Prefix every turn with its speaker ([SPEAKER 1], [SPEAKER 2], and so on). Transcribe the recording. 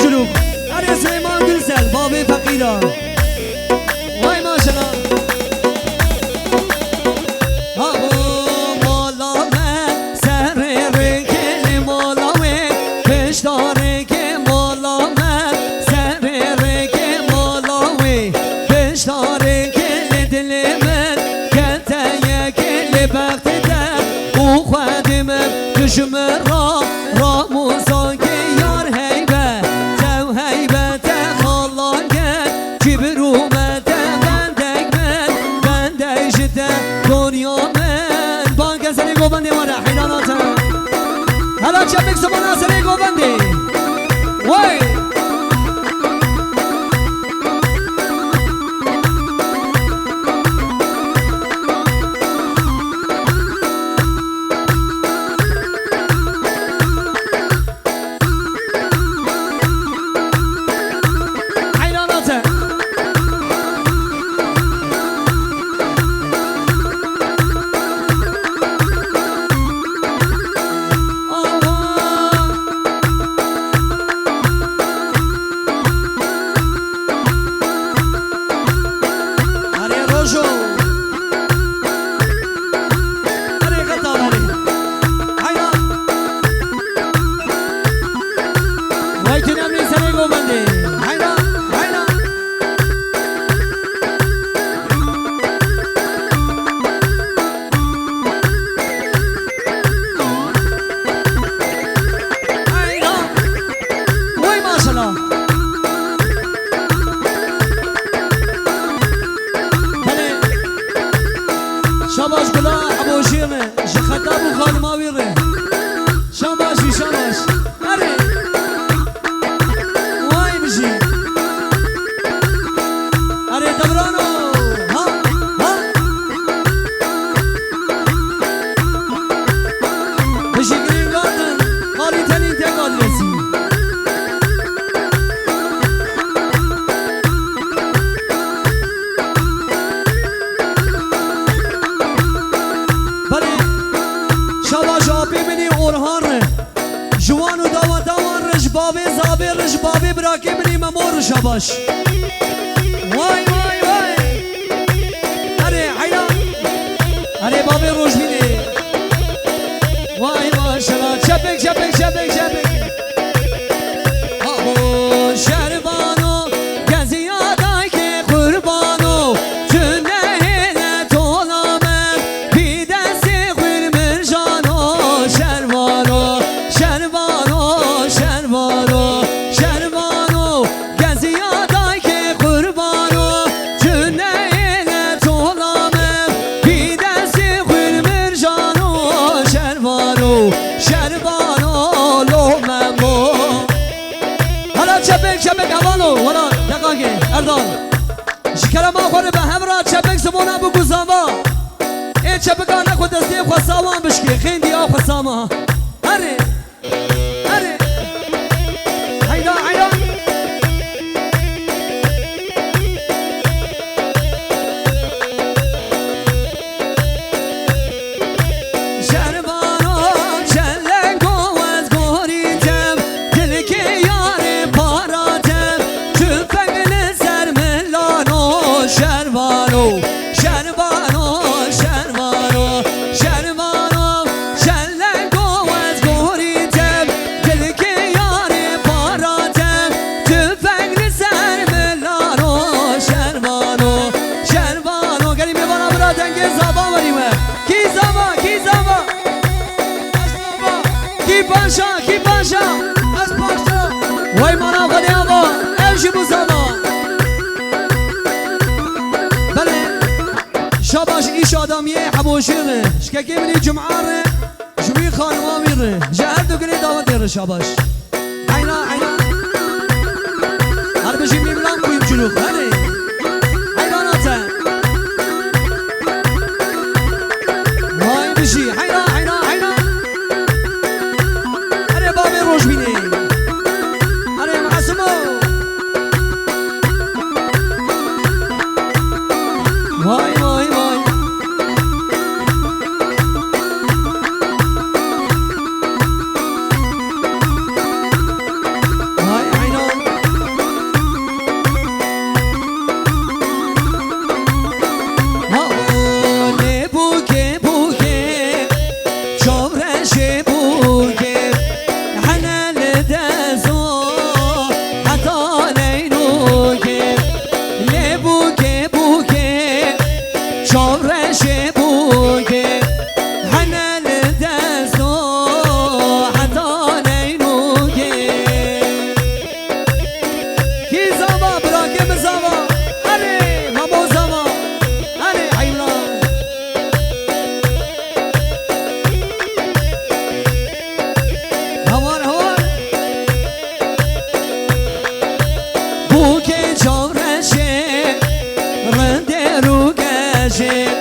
[SPEAKER 1] جلوب أري سليمان قلسل بابي فقيرة واي ما شاء الله
[SPEAKER 2] جمر را موسا که یار هیبه تو هیبت خلاقه کبر اومده بنده جده دنیا من بانک سری گوبنده ماره حیراناته هلا چه بکس بنا سری گوبنده وای شاباش گلا ابو شیرنه خطاب و خانما ویره شاباشی شاباش اره وای بشی اره دبرانو ها بشی گرین گاردن خالی تنین تگاد رسی جوان و دوان رش بابی زابی رش بابی براکی منی ممور شباش وای وای وای اره حیران اره بابی روش بینی وای ماشالله چپک چپک چپک چپک آبو شربانو گزی آدای که قربانو تنهیل تولامم بی دستی خویر مرجانو شربانو چپک اوالو ولا دقاقه اردان شکر ما خوره به همراه چپک زمانه بگو زاما این چپکا نکو دستی خوصاوان بشکی خیندی ها خوصاما هره هره حیران حیران شربانو چلنگو از گوریتم دلکی یاره پاراتم تفنگل سرملانو شربانو شربانو شربانو شربانو چلنگو از گوریتم دلکی یاره پاراتم تفنگل سرملانو شربانو شربانو گلی میبانا برا دنگ زابا وریمه کی زابا کی زابا کی پاشا کی پاشا از پاشا وای مانا خالی آقا امشی بوزاما بله شاباش ایش آدمیه حبوشیره شککی منی جمعاره شوی خانما میره جهر دو کنی دعوت دیره شاباش عینا عینا هر بشی میملان کویم جلوخ بله عیراناته وای بشی عینا عینا عینا اره بابی روش بینی اره معصومو وای وای وای بو که چارشه رنده رو گشه